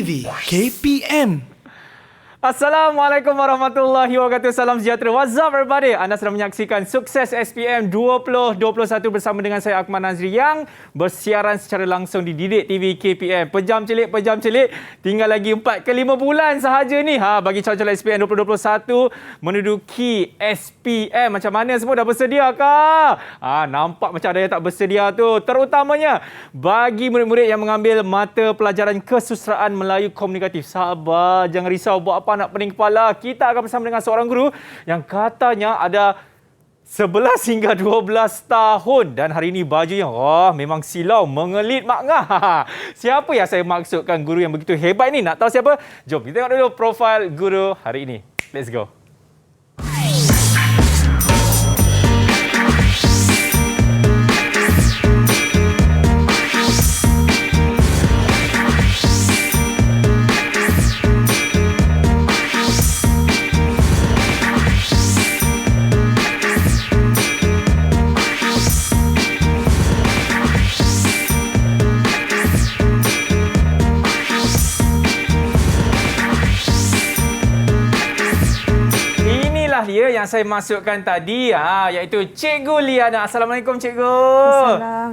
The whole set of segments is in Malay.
TV KPM. Assalamualaikum warahmatullahi wabarakatuh. Salam sejahtera. What's up everybody? Anda sedang menyaksikan Sukses SPM 2021 bersama dengan saya Akmal Nazri yang bersiaran secara langsung di Didik TV KPM. Pejam celik. Tinggal lagi 4 ke 5 bulan sahaja ni. Bagi calon-calon SPM 2021 menduduki SPM. Macam mana semua dah bersedia kah? Nampak macam ada yang tak bersedia tu. Terutamanya bagi murid-murid yang mengambil mata pelajaran kesusastraan Melayu Komunikatif. Sabar, jangan risau. Buat apa nak pening kepala? Kita akan bersama dengan seorang guru yang katanya ada 11 hingga 12 tahun dan hari ini bajunya memang silau, mengelit makngah. Siapa yang saya maksudkan guru yang begitu hebat ni? Nak tahu siapa? Jom kita tengok dulu profil guru hari ini. Let's go. Dia yang saya masukkan tadi iaitu Cikgu Liana. Assalamualaikum Cikgu.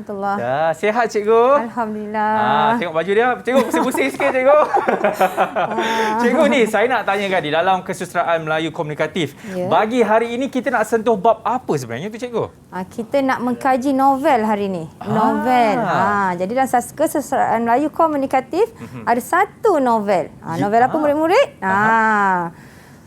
Assalamualaikum. Sihat Cikgu? Alhamdulillah. Tengok baju dia. Cikgu pusing-pusing sikit Cikgu. Cikgu ni saya nak tanyakan di dalam kesusastraan Melayu Komunikatif. Bagi hari ini kita nak sentuh bab apa sebenarnya tu Cikgu? Kita nak mengkaji novel hari ini. Novel. Jadi dalam kesusastraan Melayu Komunikatif ada satu novel. Novel apa murid-murid?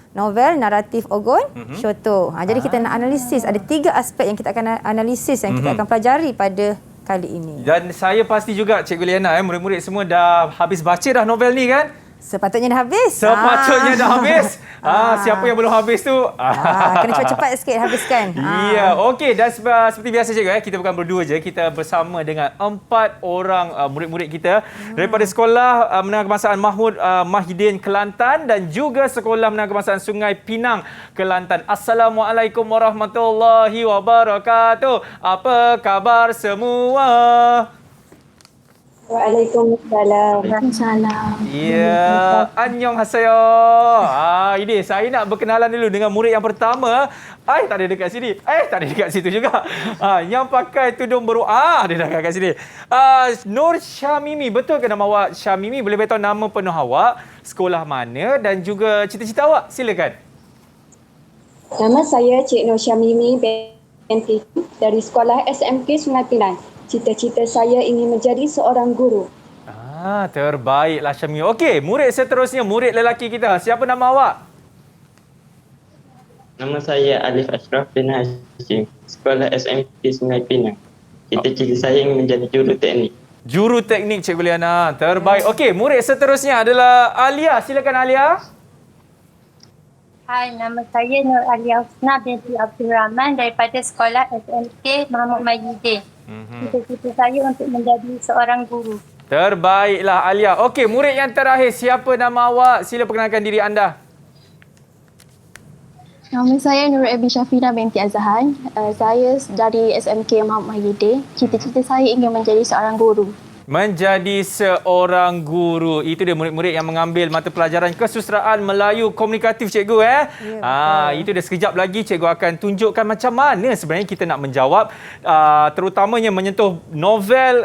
Novel naratif Ogon Syoto. Jadi kita nak analisis. Ada 3 aspek yang kita akan analisis, yang kita akan pelajari pada kali ini. Dan saya pasti juga Cikgu Liana, murid-murid semua dah habis baca dah novel ni kan? Sepatutnya dah habis. Sepatutnya dah habis. Siapa yang belum habis tu? Kena cepat-cepat sikit habiskan. Ya, okey. Dan seperti biasa Cikgu, kita bukan berdua je. Kita bersama dengan 4 orang murid-murid kita daripada Sekolah Menengah Kebangsaan Mahmud Mahidin Kelantan dan juga Sekolah Menengah Kebangsaan Sungai Pinang Kelantan. Assalamualaikum warahmatullahi wabarakatuh. Apa khabar semua? Waalaikumsalam. Ya, annyeonghaseyo. Ini saya nak berkenalan dulu dengan murid yang pertama. Tak ada dekat sini. Tak ada dekat situ juga. Yang pakai tudung baru. Dia dah kat sini. Nur Syamimi. Betul ke nama awak Syamimi? Boleh beritahu nama penuh awak, sekolah mana dan juga cita-cita awak? Silakan. Nama saya Cik Nur Syamimi binti dari Sekolah SMK Sungai Pinang. Cita-cita saya ingin menjadi seorang guru. Terbaiklah Syamimi. Okey, murid seterusnya, murid lelaki kita. Siapa nama awak? Nama saya Alif Ashraf bin Hashim, Sekolah SMK Sungai Pinang. Cita-cita saya ingin menjadi juruteknik. Juruteknik Cikgu Liana. Terbaik. Okey, murid seterusnya adalah Alia. Silakan Alia. Hai, nama saya Nur Alia Husna binti Abdul Rahman daripada Sekolah SMK Mahmud Mahidin. Cita-cita saya untuk menjadi seorang guru. Terbaiklah Alia. Okey, murid yang terakhir, siapa nama awak? Sila perkenalkan diri anda. Nama saya Nur Abi Syafina binti Azhan. Saya dari SMK Mahmud Mahidin. Cita-cita saya ingin menjadi seorang guru. Menjadi seorang guru. Itu dia murid-murid yang mengambil mata pelajaran kesusastraan Melayu Komunikatif Cikgu. Itu dia, sekejap lagi Cikgu akan tunjukkan macam mana sebenarnya kita nak menjawab, terutamanya menyentuh novel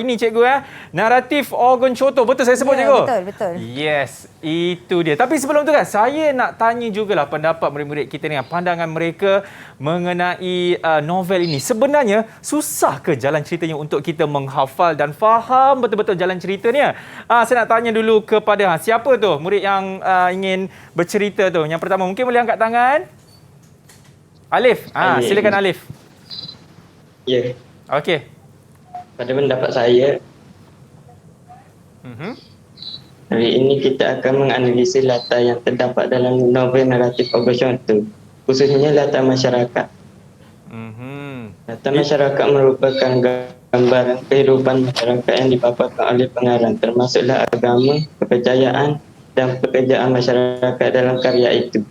ini Cikgu. Naratif Ogon Syoto. Betul saya sebut Cikgu? Betul. Yes, itu dia. Tapi sebelum tu kan saya nak tanya jugalah pendapat murid-murid kita ni, pandangan mereka mengenai novel ini. Sebenarnya susah ke jalan ceritanya untuk kita menghafal dan faham betul-betul jalan ceritanya? Saya nak tanya dulu kepada siapa tu murid yang ingin bercerita tu. Yang pertama mungkin boleh angkat tangan. Alif. Silakan Alif. Ya. Okey. Pada pendapat saya, hari ini kita akan menganalisis latar yang terdapat dalam novel naratif Ogon Syoto, khususnya latar masyarakat. Latar masyarakat merupakan gambaran kehidupan masyarakat yang dipaparkan oleh pengarang, termasuklah agama, kepercayaan dan pekerjaan masyarakat dalam karya itu.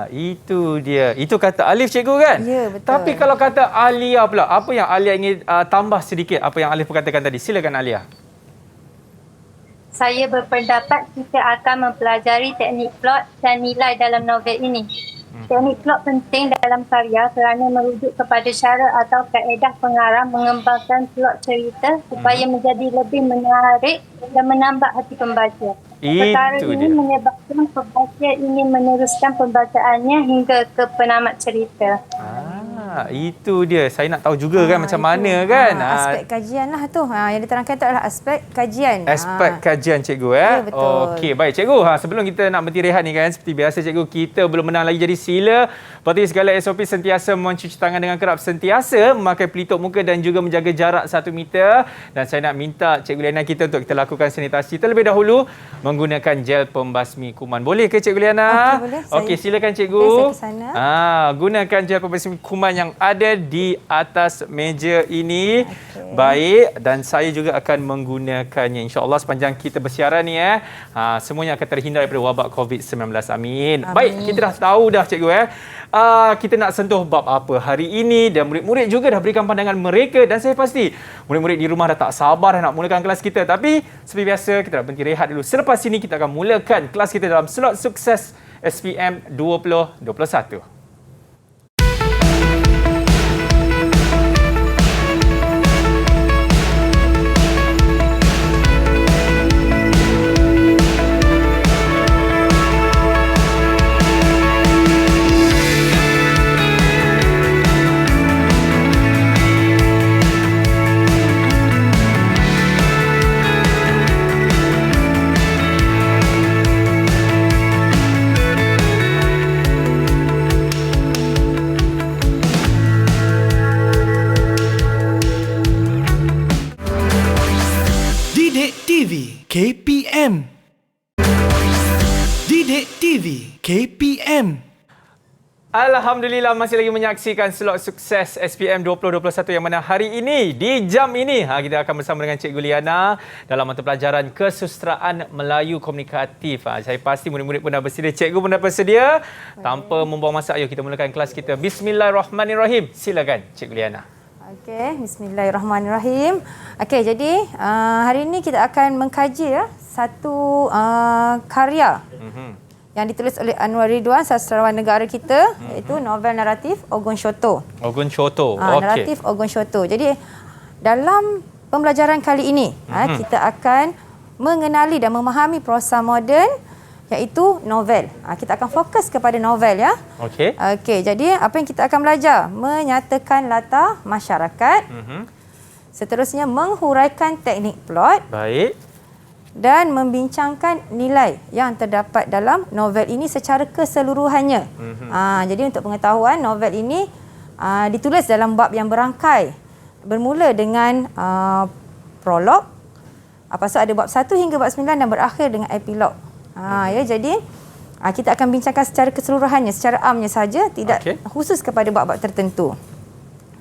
Itu dia. Itu kata Alif Cikgu kan? Ya, betul. Tapi kalau kata Alia pula, apa yang Alia ingin tambah sedikit apa yang Alif perkatakan tadi? Silakan Alia. saya berpendapat kita akan mempelajari teknik plot dan nilai dalam novel ini. Teknik plot penting dalam karya kerana merujuk kepada cara atau kaedah pengarang mengembangkan plot cerita supaya menjadi lebih menarik dan menambah hati pembaca. Perkara Itu ini dia. menyebabkan pembaca ingin meneruskan pembacaannya hingga ke penamat cerita. Itu dia. Saya nak tahu juga kan macam mana kan. Aspek kajian lah tu. Yang diterangkan tu adalah aspek kajian. Aspek kajian cikgu Ya, betul. Okey, baik cikgu. Sebelum kita nak berhenti rehat ni kan, seperti biasa cikgu, kita belum menang lagi, jadi sila patuhi segala SOP, sentiasa mencuci tangan dengan kerap, sentiasa memakai pelitup muka dan juga menjaga jarak 1 meter. Dan saya nak minta Cikgu Liana kita untuk kita lakukan sanitasi terlebih dahulu menggunakan gel pembasmi kuman. Boleh ke Cikgu Liana? Okey, boleh. Okey, silakan cikgu. Okey, saya ke sana. Gunakan gel pembasmi kuman yang ada di atas meja ini. Okey. Baik, dan saya juga akan menggunakannya insya-Allah sepanjang kita bersiaran ni semuanya akan terhindar daripada wabak COVID-19. Amin. Baik, kita dah tahu dah cikgu kita nak sentuh bab apa hari ini dan murid-murid juga dah berikan pandangan mereka dan saya pasti murid-murid di rumah dah tak sabar dah nak mulakan kelas kita. Tapi seperti biasa kita nak berhenti rehat dulu. Selepas ini kita akan mulakan kelas kita dalam slot sukses SPM 2021. Didik TV KPM. Didik TV KPM. Alhamdulillah masih lagi menyaksikan slot sukses SPM 2021 yang mana hari ini di jam ini kita akan bersama dengan Cikgu Liana dalam mata pelajaran Kesusastraan Melayu Komunikatif. Saya pasti murid-murid pun dah bersedia, cikgu pun dah bersedia. Tanpa membuang masa, ayo kita mulakan kelas kita. Bismillahirrahmanirrahim. Silakan Cikgu Liana. Okey, bismillahirrahmanirrahim. Okey, jadi hari ini kita akan mengkaji satu karya yang ditulis oleh Anwar Ridwan, sastrawan negara kita, iaitu novel naratif Ogun Shoto. Ogun Shoto. Okey. Naratif Ogun Shoto. Jadi dalam pembelajaran kali ini kita akan mengenali dan memahami prosa moden, iaitu novel. Kita akan fokus kepada novel ya. Okey. Okey, jadi apa yang kita akan belajar? Menyatakan latar masyarakat. Seterusnya menghuraikan teknik plot Baik. dan membincangkan nilai yang terdapat dalam novel ini secara keseluruhannya. Jadi untuk pengetahuan, novel ini ditulis dalam bab yang berangkai. Bermula dengan prolog, lepas tu ada bab 1 hingga bab 9 dan berakhir dengan epilog. Ya, jadi kita akan bincangkan secara keseluruhannya, secara amnya saja, tidak khusus kepada bab-bab tertentu.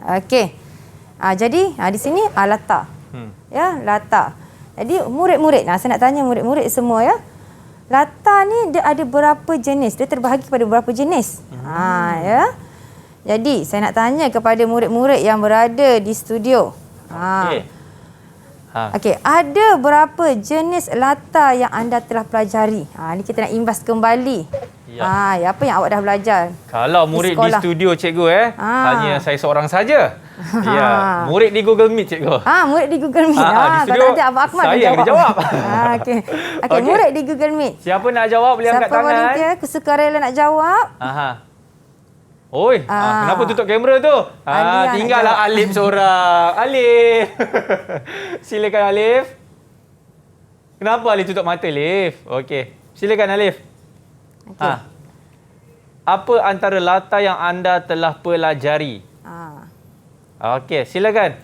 Okey. Jadi di sini latar. Ya, latar. Jadi murid-murid, saya nak tanya murid-murid semua ya. Latar ni dia ada berapa jenis? Dia terbahagi kepada berapa jenis? Ya. Jadi saya nak tanya kepada murid-murid yang berada di studio. Okey, ada berapa jenis latar yang anda telah pelajari? Ni kita nak imbas kembali. Ya. Apa yang awak dah belajar? Kalau murid di studio cikgu hanya saya seorang saja. Ya, murid di Google Meet cikgu. Murid di Google Meet. Di studio nanti Abang Akmal saya yang jawab. Okey. Okey, murid di Google Meet. Siapa nak jawab boleh angkat Siapa tangan. volunteer sukarela nak jawab? Oi, kenapa tutup kamera tu? Alif Tinggallah Alif seorang. Alif. Silakan Alif. Kenapa Alif tutup mata Alif? Okey. Silakan Alif. Okey. Apa antara latar yang anda telah pelajari? Okey, silakan.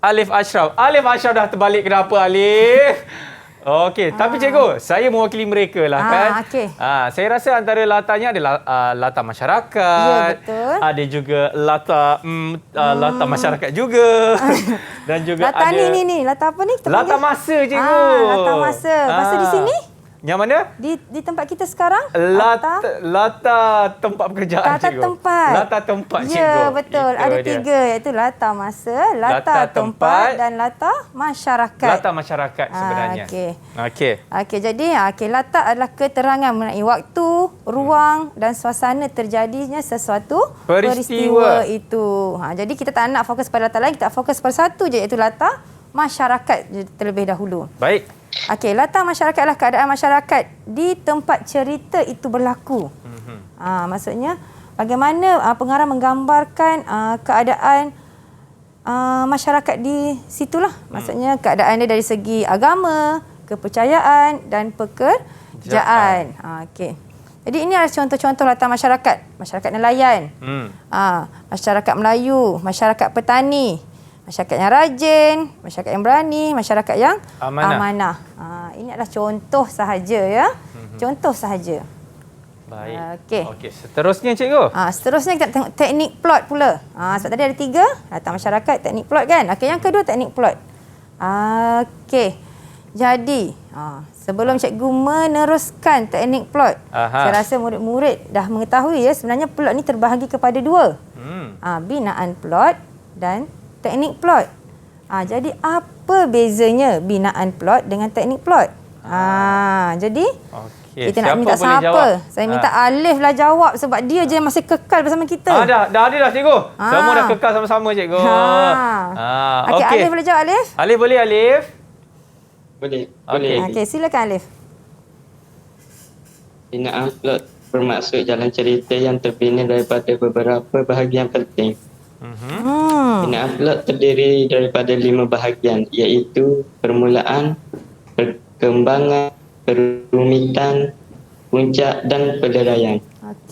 Alif Ashraf. Alif Ashraf dah terbalik kenapa Alif? Okey, tapi cikgu, saya mewakili mereka lah kan. Okey. Saya rasa antara latarnya adalah latar Ya, masyarakat. betul. Ada juga latar masyarakat juga. Dan juga Latar ada ni. Latar apa ni? Kita latar panggil? masa cikgu. Latar masa. Lepas tu di sini? Yang mana? Di tempat kita sekarang. Lata tempat pekerjaan, Lata cikgu. tempat. Lata tempat, cikgu. Ya, betul. Itu Ada dia. 3 iaitu lata masa, lata Lata tempat, tempat dan lata masyarakat. Lata masyarakat sebenarnya. Okey, jadi lata adalah keterangan mengenai waktu, ruang dan suasana terjadinya sesuatu peristiwa itu. Jadi kita tak nak fokus pada lata lain, kita fokus pada satu je iaitu lata masyarakat terlebih dahulu. Baik. Okey, latar masyarakat adalah keadaan masyarakat di tempat cerita itu berlaku. Maksudnya bagaimana pengarang menggambarkan keadaan masyarakat di situlah. Maksudnya keadaan dia dari segi agama, kepercayaan dan pekerjaan. Okey. Jadi ini adalah contoh-contoh latar masyarakat. Masyarakat nelayan, masyarakat Melayu, masyarakat petani, masyarakat yang rajin, masyarakat yang berani, masyarakat yang amanah. Ini adalah contoh sahaja ya. Contoh sahaja. Baik. Okey. Seterusnya, cikgu. Seterusnya kita tengok teknik plot pula. Sebab tadi ada 3, latar masyarakat, teknik plot kan. Okey, yang kedua teknik plot. Okey. Jadi, sebelum cikgu meneruskan teknik plot, saya rasa murid-murid dah mengetahui ya sebenarnya plot ni terbahagi kepada 2. Binaan plot dan teknik plot. Jadi apa bezanya binaan plot dengan teknik plot? Jadi kita nak minta siapa? Saya minta Alif lah jawab sebab dia je masih kekal bersama kita. Dah ada dah, cikgu. Semua dah kekal sama-sama, cikgu. Okey, Alif boleh jawab, Alif? Alif boleh, Alif? Boleh. Okey, silakan Alif. Binaan plot bermaksud jalan cerita yang terbina daripada beberapa bahagian penting. Binaan plot terdiri daripada 5 bahagian iaitu permulaan, perkembangan, perumitan, puncak dan penderaian.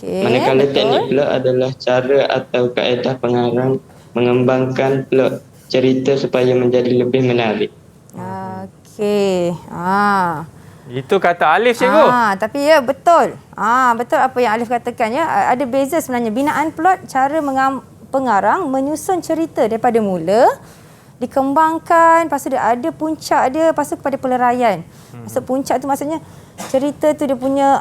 Manakala teknik plot adalah cara atau kaedah pengarang mengembangkan plot cerita supaya menjadi lebih menarik. Okey. Itu kata Alif, cikgu. Tapi ya betul. Betul apa yang Alif katakan ya. Ada beza sebenarnya binaan plot, cara pengarang menyusun cerita daripada mula, dikembangkan, lepas tu dia ada puncak dia, lepas tu kepada peleraian. Maksud puncak tu maksudnya cerita tu dia punya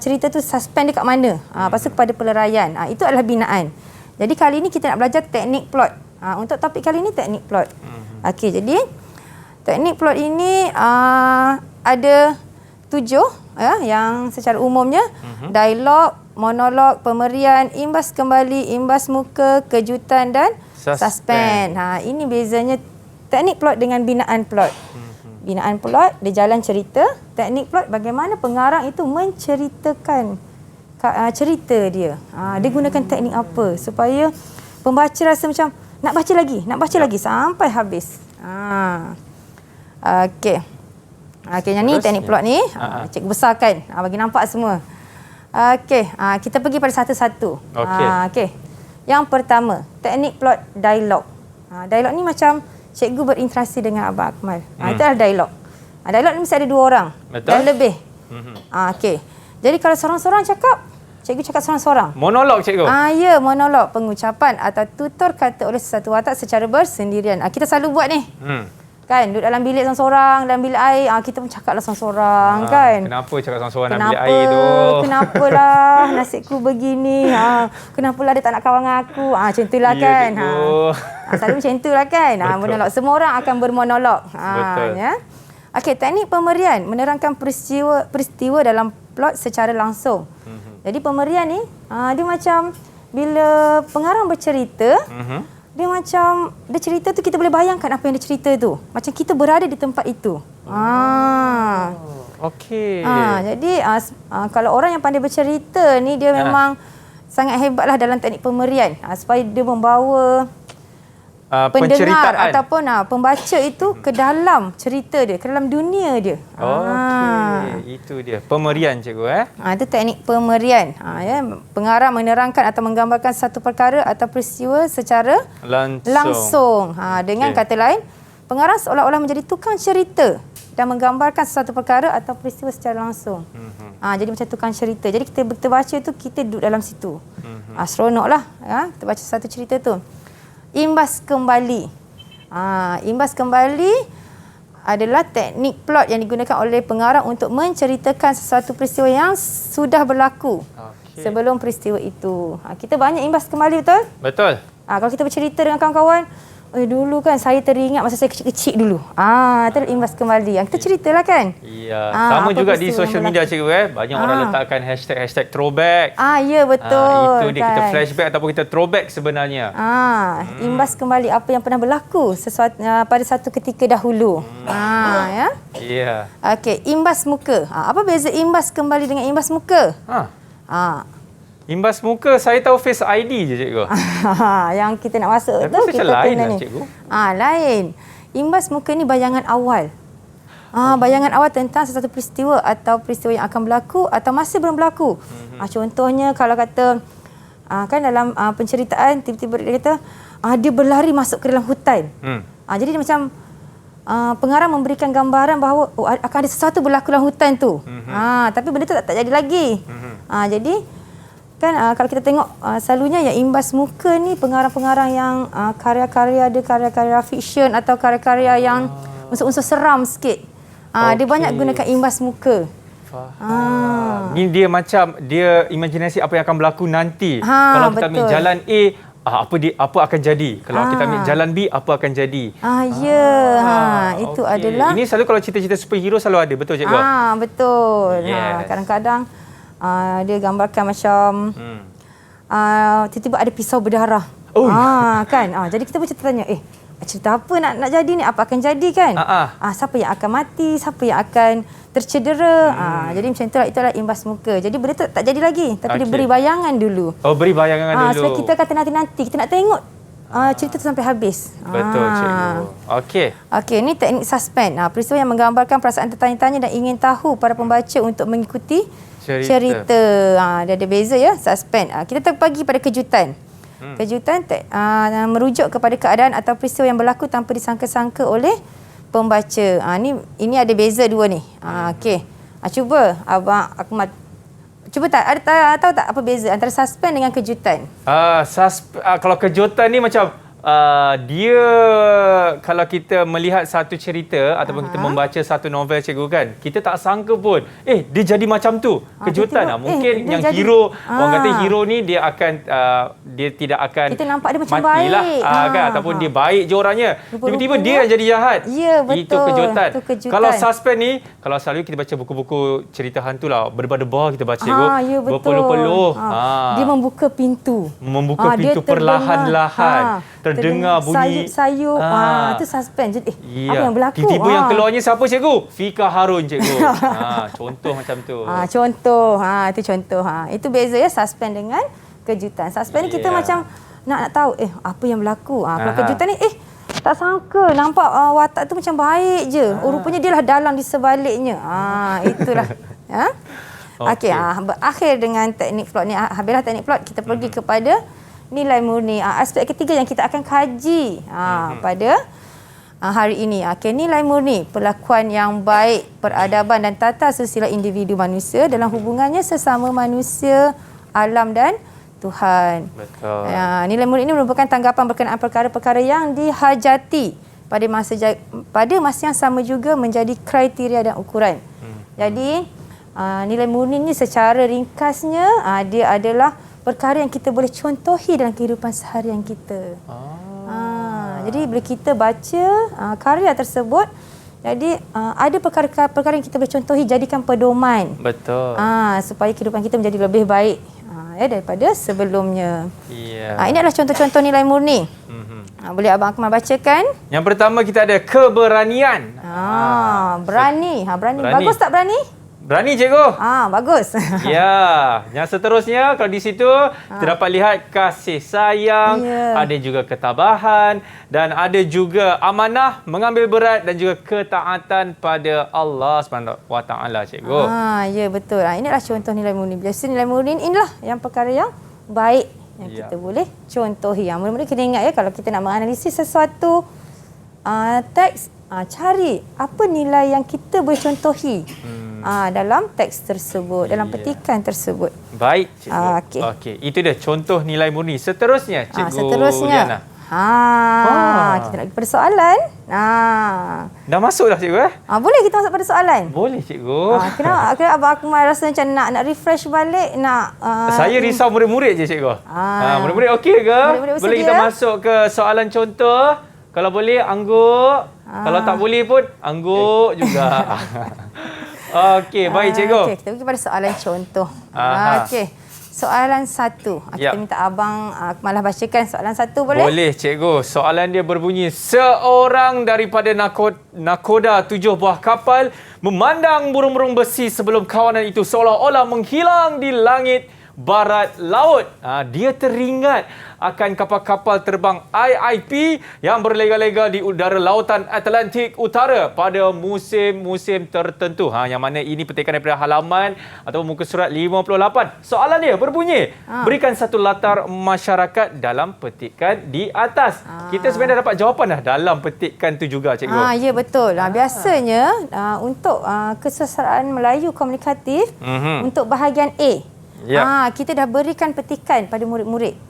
cerita tu suspend dia kat mana. Lepas tu kepada peleraian. Itu adalah binaan. Jadi kali ini kita nak belajar teknik plot. Untuk topik kali ini teknik plot. Okey, jadi teknik plot ini ada 7 yang secara umumnya dialog, monolog, pemerian, imbas kembali, imbas muka, kejutan dan suspend. Ini bezanya teknik plot dengan binaan plot. Binaan plot dia jalan cerita, teknik plot bagaimana pengarang itu menceritakan cerita dia. Dia gunakan teknik apa supaya pembaca rasa macam nak baca lagi sampai habis. Okey. Yang ni teknik plot ni cikgu besarkan bagi nampak semua. Okey, kita pergi pada satu-satu. Okey. Yang pertama, teknik plot dialog. Dialog ni macam cikgu berinteraksi dengan Abang Akmal. Itu adalah dialog. Dialog ni mesti ada 2 orang. Betul. Dan lebih. Okey. Jadi kalau seorang-seorang cakap, cikgu cakap seorang-seorang. Monolog, cikgu. Ya, monolog, pengucapan atau tutur kata oleh sesuatu watak secara bersendirian. Kita selalu buat ni. Kan, duduk dalam bilik seorang-seorang, dalam bilik air, kita pun cakaplah seorang-seorang, kan. Kenapa cakap seorang-seorang dalam bilik air tu? Kenapalah nasibku begini? Kenapalah dia tak nak kawan dengan aku? Macam itulah kan. Selalu macam itulah kan. Monolog. Semua orang akan bermonolog. Betul. Ya. Okey, teknik pemerian menerangkan peristiwa dalam plot secara langsung. Jadi pemerian ni, dia macam bila pengarang bercerita, dia macam, dia cerita tu kita boleh bayangkan apa yang dia cerita tu. Macam kita berada di tempat itu. Okey. Jadi kalau orang yang pandai bercerita ni, dia memang sangat hebatlah dalam teknik pemerian. Supaya dia membawa pendengar ataupun pembaca itu ke dalam cerita dia, ke dalam dunia dia. Okey, itu dia. Pemerian, cikgu. Itu teknik pemerian. Pengarang menerangkan atau menggambarkan satu perkara atau peristiwa secara langsung. Dengan kata lain, pengarang seolah-olah menjadi tukang cerita dan menggambarkan sesuatu perkara atau peristiwa secara langsung. Jadi macam tukang cerita. Jadi kita baca tu, kita duduk dalam situ. Seronoklah kita baca satu cerita tu. Imbas kembali. Imbas kembali adalah teknik plot yang digunakan oleh pengarang untuk menceritakan sesuatu peristiwa yang sudah berlaku sebelum peristiwa itu. Kita banyak imbas kembali, betul? Betul. Kalau kita bercerita dengan kawan-kawan, dulu kan saya teringat masa saya kecil-kecil dulu. Itu imbas kembali. Kita ceritalah kan? Ya, sama juga di social media cikgu banyak orang letakkan hashtag throwback. Ya betul. Itu dia kan? kita flashback ataupun kita throwback sebenarnya. Imbas kembali apa yang pernah berlaku pada satu ketika dahulu. Ya. Ya. Okey, imbas muka. Apa beza imbas kembali dengan imbas muka? Imbas muka, saya tahu Face ID je cikgu. Yang kita nak masuk Tapi tu macam kita lain kena lah, ni. cikgu. Lain. Imbas muka ni bayangan awal. Bayangan awal tentang sesuatu peristiwa atau peristiwa yang akan berlaku atau masih belum berlaku. Contohnya kalau kata kan dalam penceritaan tiba-tiba dia kata dia berlari masuk ke dalam hutan. Jadi dia macam pengarang memberikan gambaran bahawa akan ada sesuatu berlaku dalam hutan tu. Tapi benda tu tak jadi lagi. Jadi kan kalau kita tengok selalunya yang imbas muka ni pengarang-pengarang yang karya-karya ada karya-karya fiksyen atau karya-karya yang unsur-unsur seram sikit. Dia banyak gunakan imbas muka. Ni dia macam dia imajinasi apa yang akan berlaku nanti. Kalau kita ambil betul. jalan A, apa akan jadi? Kalau kita ambil jalan B, apa akan jadi? Itu adalah ini selalu kalau cerita-cerita superhero selalu ada, betul cikgu? Betul. Yes. Kadang-kadang dia gambarkan macam tiba-tiba ada pisau berdarah. Kan? Jadi kita pun tanya, cerita apa nak jadi ni? Apa akan jadi kan? Siapa yang akan mati? Siapa yang akan tercedera? Jadi macam itulah imbas muka. Jadi benda tu tak jadi lagi, tapi dia beri bayangan dulu. Beri bayangan dulu. Sebab kita kata nanti-nanti kita nak tengok cerita tu sampai habis. Betul cikgu. Okey, ni teknik suspend. Peristiwa yang menggambarkan perasaan tertanya-tanya dan ingin tahu para pembaca untuk mengikuti cerita. Dia ada beza ya, suspend. Kita terbagi pada kejutan. Kejutan merujuk kepada keadaan atau peristiwa yang berlaku tanpa disangka-sangka oleh pembaca. Ini ada beza dua ni. Okey. Cuba Abang Akmal. Cuba tahu tak apa beza antara suspend dengan kejutan? Kalau kejutan ni macam dia kalau kita melihat satu cerita ataupun kita membaca satu novel cikgu kan, kita tak sangka pun dia jadi macam tu. Kejutan mungkin yang jadi. Hero orang kata hero ni dia akan dia tidak akan kita nampak dia macam matilah, baik kan, ataupun dia baik je orangnya, tiba-tiba dia yang jadi jahat. Ya, betul. Itu kejutan. Kalau suspend ni, kalau selalu kita baca buku-buku cerita hantu lah, berdebar-debar kita baca cikgu, ya, berpeluh-peluh. Dia membuka pintu Pintu perlahan-lahan, terdengar bunyi sayup-sayup. Itu suspense. Jadi apa yang berlaku? Tiba-tiba yang keluarnya siapa cikgu? Fika Harun cikgu. Contoh macam tu. Itu contoh. Itu beza ya suspend dengan kejutan. Suspend ni kita macam nak tahu apa yang berlaku. Kalau kejutan ni tak sangka nampak watak tu macam baik je. Rupanya dia lah dalam di sebaliknya. Itulah. Okey, berakhir dengan teknik plot ni. Habislah teknik plot, kita pergi kepada nilai murni. Aspek ketiga yang kita akan kaji pada hari ini. Nilai murni, perlakuan yang baik, peradaban dan tata susila individu manusia dalam hubungannya sesama manusia, alam dan Tuhan. Betul. Nilai murni ini merupakan tanggapan berkenaan perkara-perkara yang dihajati pada masa yang sama juga menjadi kriteria dan ukuran. Jadi nilai murni ini secara ringkasnya dia adalah perkara yang kita boleh contohi dalam kehidupan seharian kita. Jadi bila kita baca karya tersebut, jadi ada perkara-perkara yang kita boleh contohi, jadikan pedoman. Betul. Supaya kehidupan kita menjadi lebih baik daripada sebelumnya. Ya. Ini adalah contoh-contoh nilai murni. Boleh Abang Akmal bacakan? Yang pertama kita ada keberanian. Berani. Bagus tak berani? Berani cikgu. Bagus. Ya, yang seterusnya kalau di situ kita dapat lihat kasih sayang, ada juga ketabahan dan ada juga amanah, mengambil berat dan juga ketaatan pada Allah SWT cikgu. Ya betul. Inilah contoh nilai murni. Biasa nilai murni inilah yang perkara yang baik yang kita boleh contohi. Mula-mula kena ingat ya, kalau kita nak menganalisis sesuatu teks, cari apa nilai yang kita boleh contohi dalam teks tersebut, dalam petikan tersebut. Baik cikgu. Okey, itu dia contoh nilai murni. Seterusnya cikgu Seterusnya Liana. Kita nak pergi pada soalan. Dah masuk dah cikgu Boleh kita masuk pada soalan? Boleh cikgu. Kenapa Abang Akmal rasa macam nak refresh balik, nak Saya risau murid-murid je cikgu. Murid-murid okey ke? Murid-murid Boleh kita masuk ke soalan contoh? Kalau boleh angguk. Kalau tak boleh pun angguk juga. Okey, baik cikgu. Okey, kita pergi pada soalan contoh. Aha. Okey. Soalan 1. Kita minta Abang Akmalah bacakan soalan 1 boleh? Boleh cikgu. Soalan dia berbunyi, seorang daripada nakoda 7 buah kapal memandang burung-burung besi sebelum kawanan itu seolah-olah menghilang di langit barat laut. Dia teringat akan kapal-kapal terbang IIP yang berlega-lega di udara lautan Atlantik Utara pada musim-musim tertentu. Yang mana ini petikan daripada halaman atau muka surat 58. Soalan dia berbunyi, berikan satu latar masyarakat dalam petikan di atas. Kita sebenarnya dapat jawapan dah dalam petikan tu juga cikgu. Ya betul. Biasanya untuk kesusastraan Melayu komunikatif untuk bahagian A, kita dah berikan petikan pada murid-murid.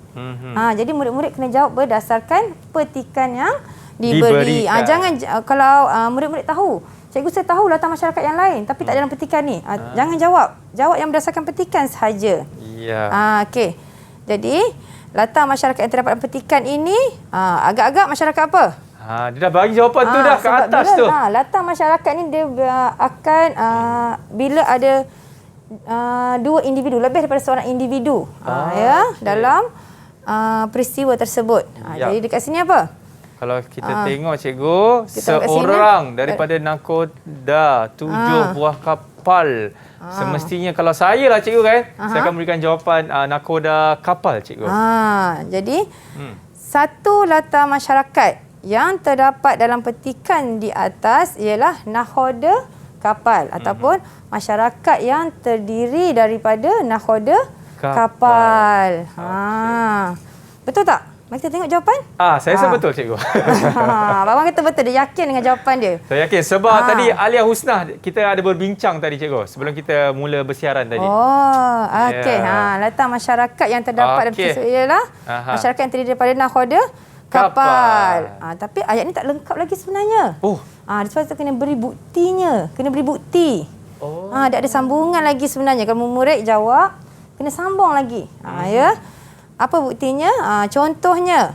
Jadi murid-murid kena jawab berdasarkan petikan yang diberi. Jangan kalau murid-murid tahu, cikgu saya tahu latar masyarakat yang lain tapi tak dalam petikan ni. Jangan jawab. Jawab yang berdasarkan petikan sahaja. Okey. Jadi latar masyarakat yang terdapat dalam petikan ini agak-agak masyarakat apa? Dia dah bagi jawapan tu dah ke atas tu. Latar masyarakat ni dia akan bila ada dua individu, lebih daripada seorang individu dalam peristiwa tersebut. Jadi dekat sini apa? Kalau kita tengok cikgu, seorang daripada nakoda 7 buah kapal. Semestinya kalau saya lah cikgu saya akan berikan jawapan nakoda kapal cikgu. Jadi satu latar masyarakat yang terdapat dalam petikan di atas ialah nakoda kapal ataupun masyarakat yang terdiri daripada nakoda kapal. Betul tak? Mari kita tengok jawapan. Saya rasa betul cikgu. Abang kata betul, dia yakin dengan jawapan dia. Saya yakin sebab tadi Alia Husnah kita ada berbincang tadi cikgu sebelum kita mula bersiaran tadi. Okey. Latar masyarakat yang terdapat dalam petikan ialah masyarakat yang terdiri daripada nakoda kapal. Tapi ayat ni tak lengkap lagi sebenarnya. Sebab tu kena beri buktinya. Kena beri bukti. Dia ada sambungan lagi sebenarnya. Kalau murid jawab, kena sambung lagi. Apa buktinya? Contohnya,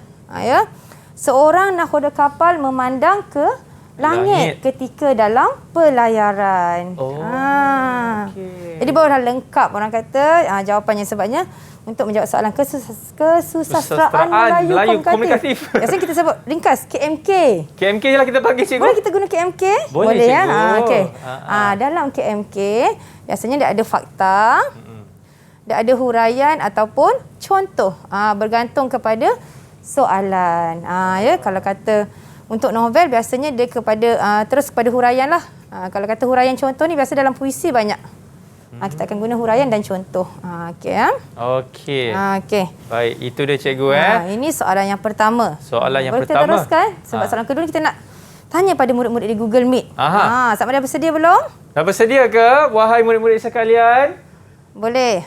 seorang nakoda kapal memandang ke langit ketika dalam pelayaran. Jadi barulah lengkap orang kata jawapannya. Sebabnya untuk menjawab soalan kesusastraan Melayu komunikatif. Biasanya kita sebut ringkas KMK. KMK je lah kita panggil cikgu. Boleh kita guna KMK? Boleh ya. cikgu. Dalam KMK biasanya dia ada fakta, dia ada huraian ataupun contoh. Bergantung kepada soalan. Kalau kata untuk novel biasanya dia terus kepada huraian lah. Kalau kata huraian contoh ni biasa dalam puisi banyak. Kita akan guna huraian dan contoh. Okey. Baik, itu dia cikgu Ini soalan yang pertama. Soalan yang Boleh pertama. kita teruskan? Sebab soalan kedua ni kita nak tanya pada murid-murid di Google Meet. Sama ada bersedia belum? Dah bersedia ke wahai murid-murid sekalian? Boleh.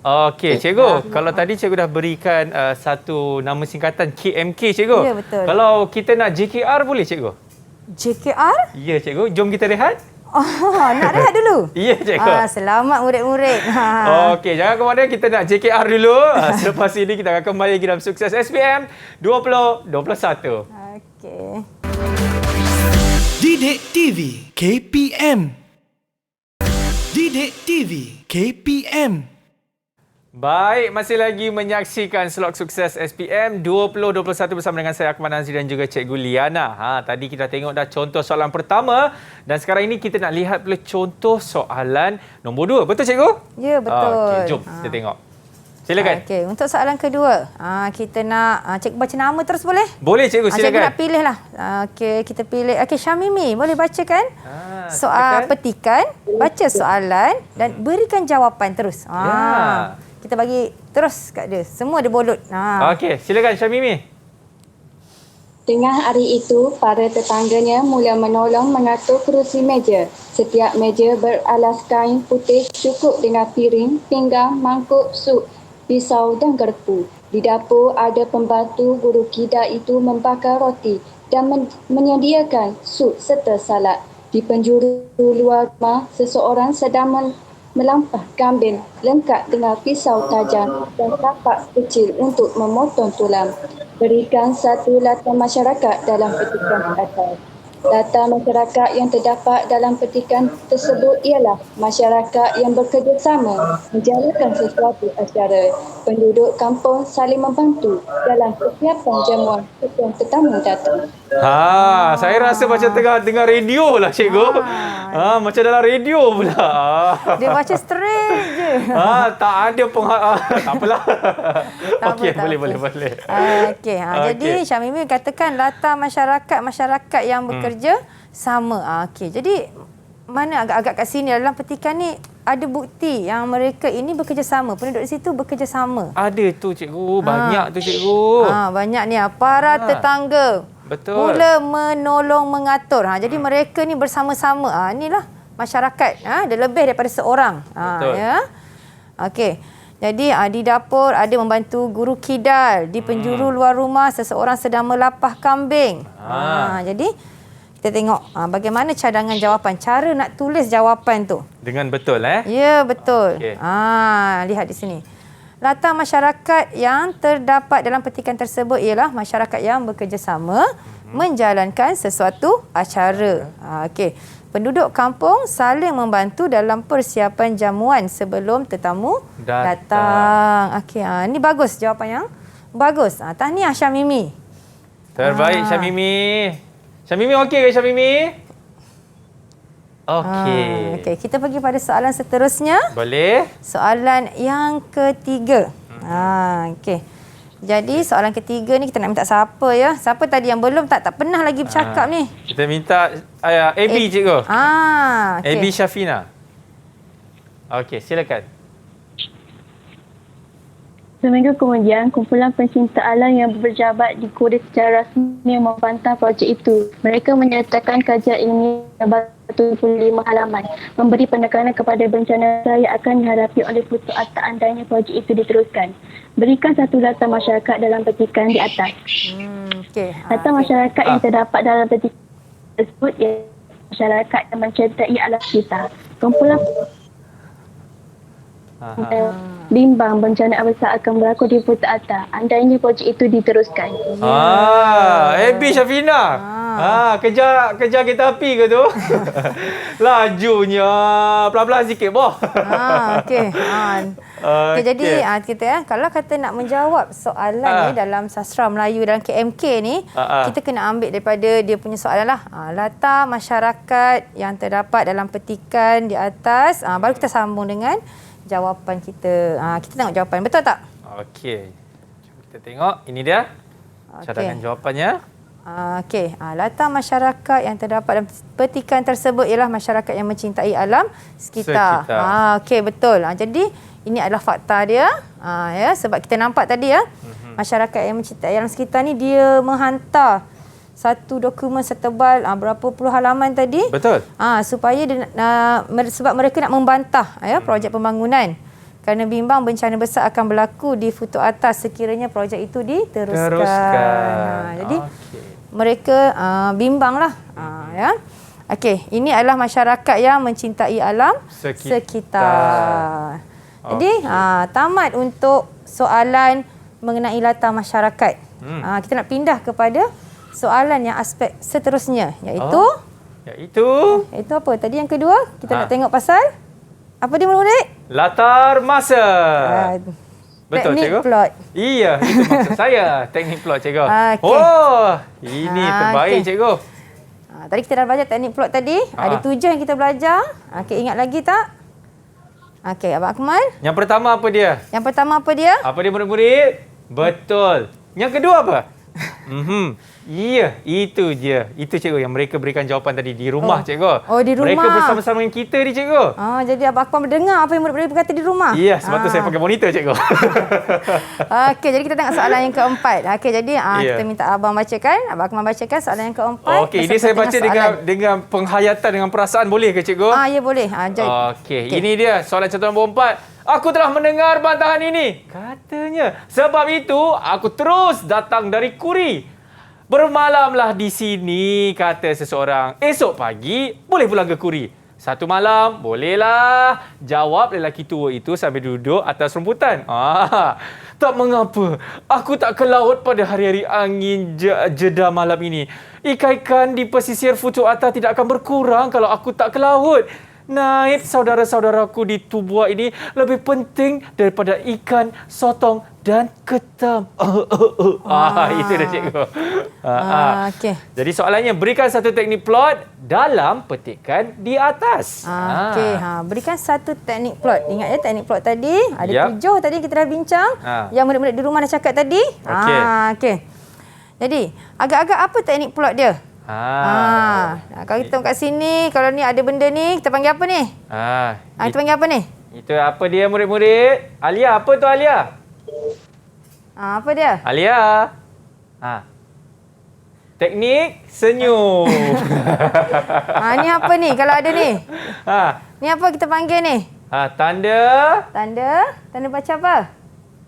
Okey, cikgu. Kalau tadi cikgu dah berikan satu nama singkatan KMK cikgu. Ya, betul. Kalau kita nak JKR boleh cikgu? JKR? Ya cikgu. Jom kita rehat. Nak rehat dulu? Ya cikgu. Selamat murid-murid. Okey, jangan ke mana, kita nak JKR dulu. Selepas ini kita akan kembali lagi dalam Sukses SPM 2021. Okey. Didik TV KPM. Didik TV KPM. Baik, masih lagi menyaksikan Slot Sukses SPM 2021 bersama dengan saya Akmal Nazri dan juga Cikgu Liana. Tadi kita tengok dah contoh soalan pertama dan sekarang ini kita nak lihat pula contoh soalan nombor 2. Betul cikgu? Ya, betul. Okey, jom kita tengok. Silakan. Okey, untuk soalan kedua, kita nak cikgu baca nama terus boleh? Boleh cikgu, silakan. Cikgu nak pilih lah. Okey, kita pilih. Okey, Syamimi, boleh bacakan? Silakan. Petikan, baca soalan dan berikan jawapan terus. Kita bagi terus kat dia. Semua dia bolot. Okey, silakan Syamimi. Tengah hari itu, para tetangganya mula menolong mengatur kerusi meja. Setiap meja beralas kain putih cukup dengan piring, pinggang, mangkuk, sup, pisau dan garpu. Di dapur ada pembantu guru kidal itu membakar roti dan menyediakan sup serta salad. Di penjuru luar rumah, seseorang sedang melampah kambing lengkap dengan pisau tajam dan tapak kecil untuk memotong tulang. Berikan satu latar masyarakat dalam petikan atas. Latar masyarakat yang terdapat dalam petikan tersebut ialah masyarakat yang bekerjasama menjalankan sesuatu acara. Penduduk kampung saling membantu dalam persiapan jamuan sebelum tetamu datang. Saya rasa macam tengah dengar radio lah cikgu. Macam dalam radio pula. Dia baca straight je. Tak ada tak apalah. Tak Okey, apa, tak boleh. Okey. Jadi Syamimi katakan latar masyarakat yang bekerja sama. Okey. Jadi mana agak-agak kat sini dalam petikan ni ada bukti yang mereka ini bekerjasama. Penduduk di situ bekerjasama. Ada tu cikgu, banyak tu cikgu. Banyak ni para tetangga. Betul. Mula menolong mengatur. Jadi mereka ni bersama-sama. Inilah masyarakat. Ada lebih daripada seorang. Betul. Ya. Okey. Jadi di dapur ada membantu guru kidal. Di penjuru luar rumah seseorang sedang melapah kambing. Jadi kita tengok bagaimana cadangan jawapan. Cara nak tulis jawapan tu. Dengan betul Ya, betul. Okey. Lihat di sini. Latar masyarakat yang terdapat dalam petikan tersebut ialah masyarakat yang bekerjasama menjalankan sesuatu acara. Okey. Penduduk kampung saling membantu dalam persiapan jamuan sebelum tetamu datang. Okey, ini bagus jawapan yang bagus. Tahniah Syamimi. Terbaik Syamimi. Syamimi okey ke Syamimi? Okey. Okey, kita pergi pada soalan seterusnya. Boleh? Soalan yang ketiga. Okey. Jadi soalan ketiga ni kita nak minta siapa ya? Siapa tadi yang belum tak pernah lagi bercakap ni? Kita minta AB cikgu. Okay. AB Syafina. Okey, silakan. Seminggu kemudian, kumpulan pencinta alam yang berjabat di Korea secara rasmi membantah projek itu. Mereka menyatakan kajian ini dapat 25 halaman. Memberi penekanan kepada bencana yang akan dihadapi oleh putus asa andainya projek itu diteruskan. Berikan satu latar masyarakat dalam petikan di atas. Latar masyarakat yang terdapat dalam petikan tersebut ialah masyarakat yang mencintai alam sekitar. Kumpulan bimbang bencana besar akan berlaku di putus asa andainya projek itu diteruskan. AB Syafina. Kejar kereta api ke tu? Lajunya. Pelan-pelan sikit boh. Okey. Jadi kita kalau kata nak menjawab soalan ni dalam sastra Melayu dalam KMK ni, kita kena ambil daripada dia punya soalan lah. Latar masyarakat yang terdapat dalam petikan di atas, baru kita sambung dengan jawapan kita. Kita tengok jawapan. Betul tak? Okey. Jom kita tengok. Ini dia. Cadangan jawapannya. Okey. Latar masyarakat yang terdapat dalam petikan tersebut ialah masyarakat yang mencintai alam sekitar. Okey, betul. Jadi ini adalah fakta dia. Ya, sebab kita nampak tadi ya. Masyarakat yang mencintai alam sekitar ni dia menghantar satu dokumen setebal berapa puluh halaman tadi. Betul. Supaya dia, sebab mereka nak membantah projek pembangunan. Kerana bimbang bencana besar akan berlaku di Futu Atas sekiranya projek itu diteruskan. Jadi mereka bimbanglah. Ya. Okey, ini adalah masyarakat yang mencintai alam sekitar. Jadi tamat untuk soalan mengenai latar masyarakat. Kita nak pindah kepada soalan yang aspek seterusnya iaitu iaitu apa? Tadi yang kedua kita nak tengok pasal apa dia murid? Latar masa. Betul teknik cikgu? Plot. Iya, itu maksud saya. Teknik plot cikgu. Ini terbaik cikgu. Tadi kita dah belajar teknik plot tadi. Ada 7 yang kita belajar. Ingat lagi tak? Okey, Abang Akmal. Yang pertama apa dia? Yang pertama apa dia? Apa dia murid-murid? Betul. Yang kedua apa? Ya, itu je. Itu cikgu yang mereka berikan jawapan tadi di rumah, cikgu. Oh, di rumah. Mereka bersama-sama dengan kita ni, cikgu. Jadi Abang Akmal mendengar apa yang murid-murid berkata di rumah. Ya, sebab tu saya pakai monitor, cikgu. Okey, jadi kita tengok soalan yang keempat. Okey, jadi Ya. kita minta Abang bacakan. Abang Akmal bacakan soalan yang keempat. Okey, ini saya baca dengan penghayatan, dengan perasaan, boleh ke, cikgu? Ya, boleh. Okey, ini dia soalan contoh nombor 4. Aku telah mendengar bantahan ini. Katanya, sebab itu aku terus datang dari Kuri. Bermalamlah di sini, kata seseorang. Esok pagi, boleh pulang ke Kuri. Satu malam, bolehlah. Jawab lelaki tua itu sambil duduk atas rumputan. Tak mengapa. Aku tak ke laut pada hari-hari angin jeda malam ini. Ikan-ikan di pesisir Futu Ata tidak akan berkurang kalau aku tak ke laut. Naib saudara-saudaraku di Tubua ini lebih penting daripada ikan, sotong dan ketam. Itu dah, cikgu. Okey. Jadi soalannya, berikan satu teknik plot dalam petikan di atas. Okey, berikan satu teknik plot. Ingat ya teknik plot tadi ada Yap. 7 tadi kita dah bincang. Yang murid-murid di rumah dah cakap tadi. Okey. Okey. Jadi, agak-agak apa teknik plot dia? Kalau kita tengok kat sini, kalau ni ada benda ni, kita panggil apa ni? Kita panggil apa ni? Itu apa dia, murid-murid? Alia, apa tu Alia? Apa dia? Alia. Teknik senyum. Ni apa ni kalau ada ni? Ni apa kita panggil ni? Tanda. Tanda baca apa?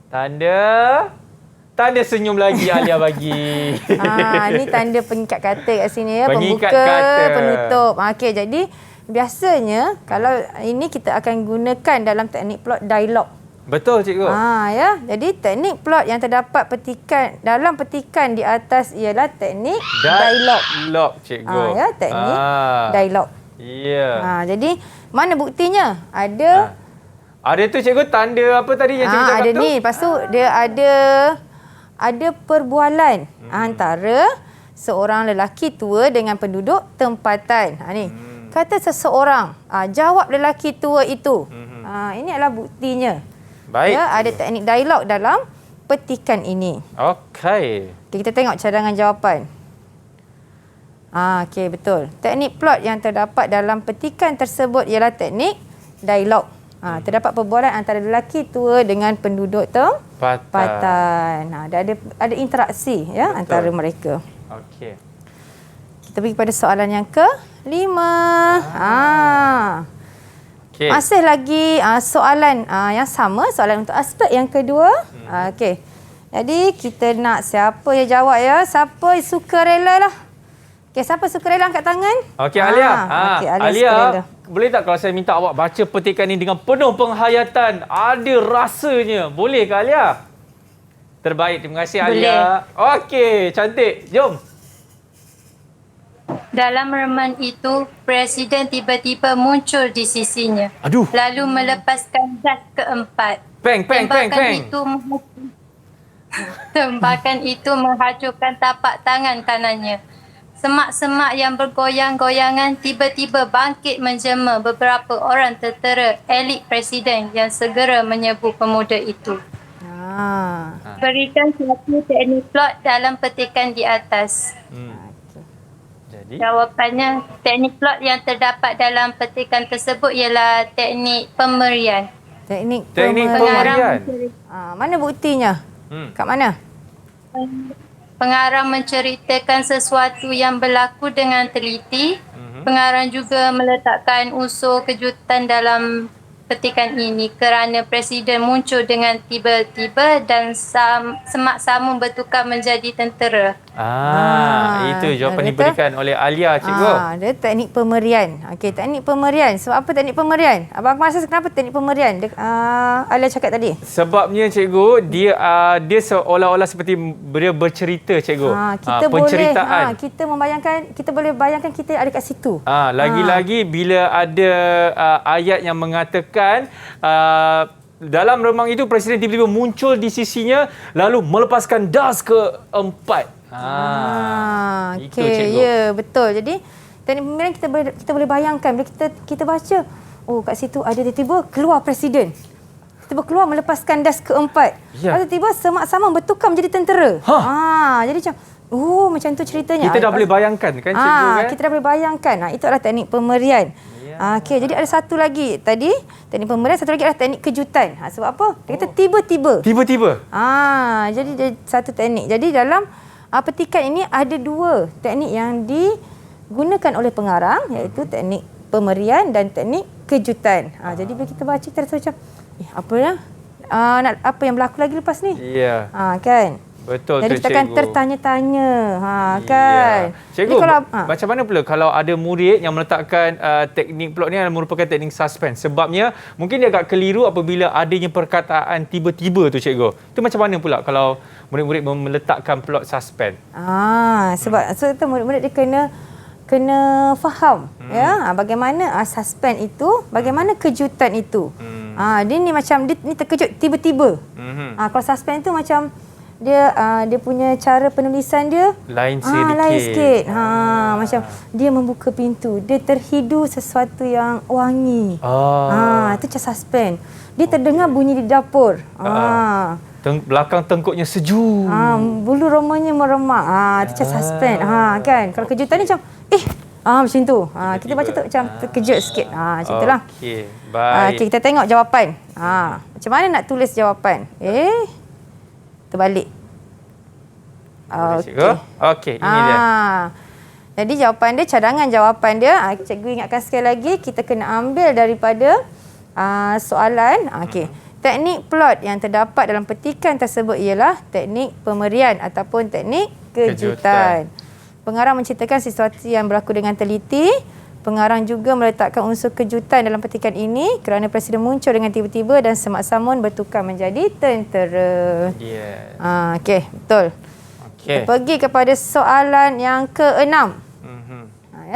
Tanda senyum lagi Alia bagi. Ni tanda pengikat kata kat sini ya. Pengikat Pembuka, kata. penutup. Okey, jadi biasanya kalau ini kita akan gunakan dalam teknik plot dialog. Betul, cikgu. Ya. Jadi teknik plot yang terdapat dalam petikan di atas ialah teknik dialog. Dialog, cikgu. Teknik dialog. Ya. Jadi mana buktinya? Ada tu, cikgu, tanda apa tadi yang cikgu cakap ada tu? ni. Lepas tu dia ada perbualan antara seorang lelaki tua dengan penduduk tempatan. Ni. Kata seseorang, jawab lelaki tua itu. Ini adalah buktinya. Baik. Ya, ada teknik dialog dalam petikan ini. Okey. Kita tengok cadangan jawapan. Okey, betul. Teknik plot yang terdapat dalam petikan tersebut ialah teknik dialog. Terdapat perbualan antara lelaki tua dengan penduduk tempatan. Ada interaksi ya antara mereka. Okey. Kita pergi pada soalan yang ke-5. Okey. Masih lagi soalan yang sama, soalan untuk aspek yang kedua. Okey. Jadi kita nak siapa yang jawab ya? Siapa suka rela lah. Okey, siapa suka rela angkat tangan? Okey, Alia. Okey, Alia Alia, sukarela. boleh tak kalau saya minta awak baca petikan ini dengan penuh penghayatan? Ada rasanya. Boleh ke, Alia? Terbaik. Terima kasih, Alia. Okey, cantik. Jom. Dalam remahan itu, Presiden tiba-tiba muncul di sisinya. Aduh. Lalu melepaskan gas keempat. Peng. Tembakan itu menghajurkan tapak tangan kanannya. Semak-semak yang bergoyang-goyangan tiba-tiba bangkit menjema beberapa orang tertera elit presiden yang segera menyerbu pemuda itu. Berikan satu teknik plot dalam petikan di atas. Jadi, Jawapannya, teknik plot yang terdapat dalam petikan tersebut ialah teknik pemberian. Teknik pemberian. Mana buktinya? Kat mana? Pengarang menceritakan sesuatu yang berlaku dengan teliti. Pengarang juga meletakkan unsur kejutan dalam petikan ini kerana Presiden muncul dengan tiba-tiba dan semak samun bertukar menjadi tentera. Itu jawapan diberikan oleh Alia, cikgu. Dia teknik pemberian. Okey, teknik pemberian. Sebab apa teknik pemberian? Abang rasa kenapa teknik pemberian? Alia cakap tadi. Sebabnya, cikgu, dia seolah-olah seperti dia bercerita, cikgu. Kita penceritaan. kita boleh bayangkan kita ada kat situ. Lagi-lagi bila ada ayat yang mengatakan dalam remang itu Presiden tiba-tiba muncul di sisinya lalu melepaskan das keempat. Itu, cikgu. Ya, betul. Jadi teknik pemberian kita boleh bayangkan bila kita baca, kat situ ada tiba-tiba keluar Presiden. Tiba keluar melepaskan das keempat. Lalu tiba semak-sama bertukar menjadi tentera. Jadi macam Oh, macam tu ceritanya. Kita dah boleh bayangkan kan cikgu kan? Kita dah boleh bayangkan. Itu adalah teknik pemerian. Okey, jadi ada satu lagi tadi, teknik pemerian, satu lagi adalah teknik kejutan. Sebab apa? Dia kata tiba-tiba. Tiba-tiba. Jadi dia satu teknik. Jadi dalam petikan ini ada dua teknik yang digunakan oleh pengarang, iaitu teknik pemerian dan teknik kejutan. Jadi bila kita baca kita rasa macam apa ya? Apa yang berlaku lagi lepas ni? Ya. Kan? Betul Jadi tu kita akan cikgu. tertanya-tanya. Kan? Ya. Cikgu, jadi kalau, macam mana pula kalau ada murid yang meletakkan teknik plot ni merupakan teknik suspense? Sebabnya mungkin dia agak keliru apabila adanya perkataan tiba-tiba tu cikgu. Itu macam mana pula kalau murid-murid meletakkan plot suspense? Sebab so murid-murid dia kena faham ya bagaimana suspense itu, bagaimana kejutan itu. Dia ni macam dia ni terkejut tiba-tiba. Kalau suspense tu macam dia punya cara penulisan dia Lain sedikit. lain sikit. Macam dia membuka pintu, dia terhidu sesuatu yang wangi. Itu macam suspense. Dia terdengar bunyi di dapur. Belakang tengkuknya sejuk. Bulu romanya meremak. Itu macam suspense. Kan? Kalau kejutan ni macam macam tu. Kita baca tu macam terkejut sikit. Macam itulah. Okey, baik. Kita tengok jawapan. Macam mana nak tulis jawapan? Terbalik. Okey, ini dia. Jadi jawapan dia, cadangan jawapan dia, cikgu ingatkan sekali lagi, kita kena ambil daripada soalan. Okey. Teknik plot yang terdapat dalam petikan tersebut ialah teknik pemerian ataupun teknik kejutan. Pengarang menceritakan sesuatu yang berlaku dengan teliti. Pengarang juga meletakkan unsur kejutan dalam petikan ini kerana presiden muncul dengan tiba-tiba dan Semak Samun bertukar menjadi tentera. Yes. Okey, betul. Kita pergi kepada soalan yang ke-6.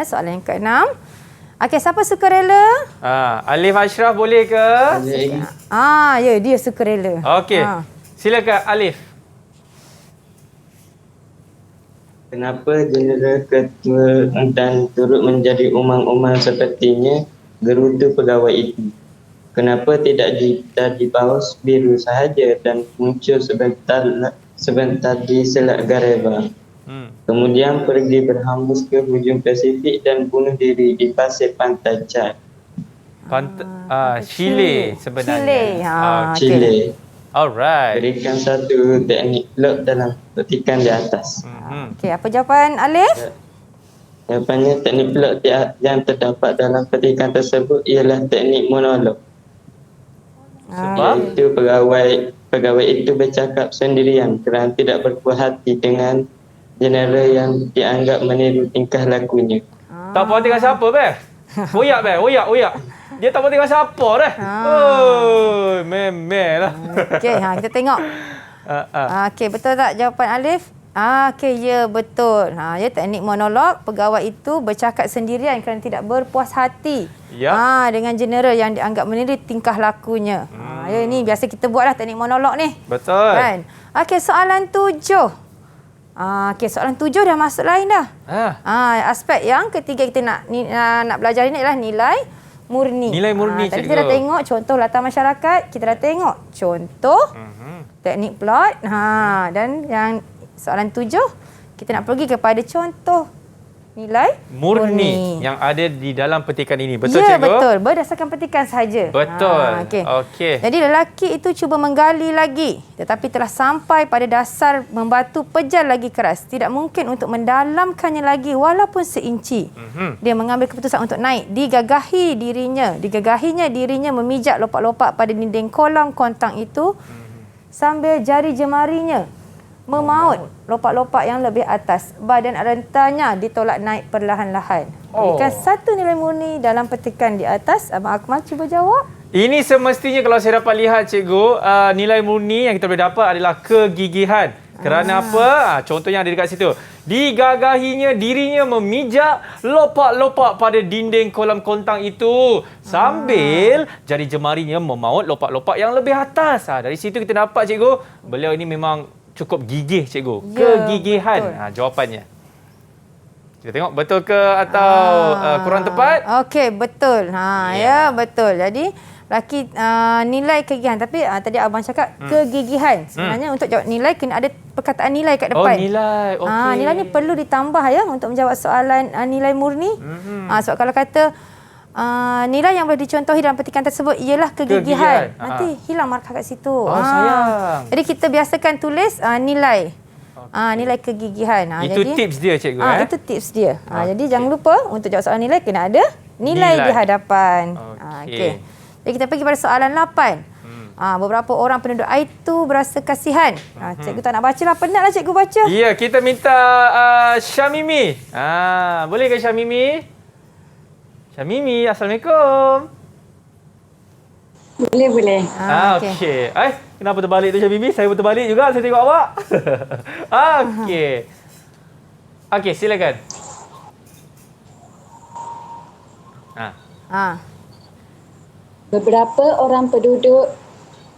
Soalan yang ke-6. Okey, siapa sukarela? Alif Ashraf boleh ke? Ya, dia sukarela. Okey. Silakan Alif. Kenapa Jeneral Ketua dan turut menjadi umang-umang sepertinya gerutu pegawai itu? Kenapa tidak di paus biru sahaja dan muncul sebentar di Selat Gareba? Kemudian pergi berhambus ke hujung Pasifik dan bunuh diri di pasir pantai Chad. Chile sebenarnya. Chile. Alright. Berikan satu teknik plot dalam petikan di atas. Okey, apa jawapan Alif? Jawapannya teknik plot yang terdapat dalam petikan tersebut ialah teknik monolog. Iaitu pegawai itu bercakap sendirian kerana tidak berpuas hati dengan jeneral yang dianggap meniru tingkah lakunya. Tak puas dengan siapa, Beh? Oyak, Beh. Oyak. Dia tak puas dengan siapa dah. Memel lah. Okey, kita tengok. Okey, betul tak jawapan Alif? Okey, ya betul. Ya, teknik monolog, pegawai itu bercakap sendirian kerana tidak berpuas hati. Dengan jeneral yang dianggap meniru tingkah lakunya. Ya, ni biasa kita buatlah teknik monolog ni. Betul. Kan? Okey, soalan 7. Okey, soalan 7 dah masuk lain dah. Aspek yang ketiga kita nak belajar ini adalah nilai murni. Nilai murni, tadi cikgu. kita dah tengok contoh latar masyarakat, kita dah tengok contoh teknik plot. Dan yang soalan 7 kita nak pergi kepada contoh nilai murni yang ada di dalam petikan ini. Betul, ya, cikgu? betul. Berdasarkan petikan sahaja. Betul. Okey. Jadi lelaki itu cuba menggali lagi tetapi telah sampai pada dasar membatu pejal lagi keras. Tidak mungkin untuk mendalamkannya lagi walaupun seinci. Dia mengambil keputusan untuk naik. Digagahinya dirinya memijak lopak-lopak pada dinding kolam kontang itu sambil jari jemarinya memaut lopak-lopak yang lebih atas. Badan rentanya ditolak naik perlahan-lahan. Berikan satu nilai murni dalam petikan di atas. Abang Akmal cuba jawab. Ini semestinya kalau saya dapat lihat, cikgu, nilai murni yang kita boleh dapat adalah kegigihan. Kerana apa? Contohnya ada dekat situ. Digagahinya dirinya memijak lopak-lopak pada dinding kolam kontang itu sambil jari jemarinya memaut lopak-lopak yang lebih atas. Dari situ kita dapat, cikgu, beliau ini memang cukup gigih, cikgu. Kegigihan. Jawapannya. Kita tengok betul ke atau kurang tepat? Okey, betul. Ya, betul. Jadi laki nilai kegigihan. Tapi tadi abang cakap kegigihan. Sebenarnya untuk jawab nilai kena ada perkataan nilai kat depan. Oh, nilai. Okey. Nilai ni perlu ditambah ya untuk menjawab soalan nilai murni. Sebab kalau kata nilai yang boleh dicontohi dalam petikan tersebut ialah kegigihan. Nanti hilang markah kat situ. Sayang. Jadi kita biasakan tulis nilai. Nilai kegigihan. Itu jadi, tips dia, cikgu. Itu tips dia. Jadi jangan lupa untuk jawab soalan nilai kena ada nilai di hadapan. Okey. Jadi kita pergi pada soalan 8. Beberapa orang penduduk itu berasa kasihan. Cikgu tak nak baca lah. Penatlah cikgu baca. Ya, kita minta Syamimi. Boleh ke Syamimi? Syamimi, Assalamualaikum. Boleh. Okey. Kenapa terbalik tu Syamimi? Saya pun terbalik juga. Saya tengok awak. Okey. Okey, silakan. Beberapa orang penduduk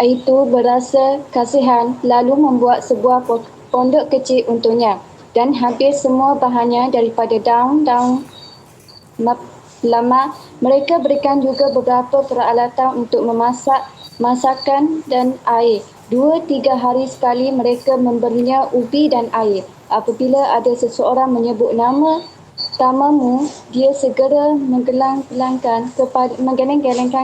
itu berasa kasihan lalu membuat sebuah pondok kecil untuknya dan hampir semua bahannya daripada daun-daun lama. Mereka berikan juga beberapa peralatan untuk masakan dan air. 2-3 hari sekali mereka memberinya ubi dan air. Apabila ada seseorang menyebut nama tamamu, dia segera menggeleng-gelengkan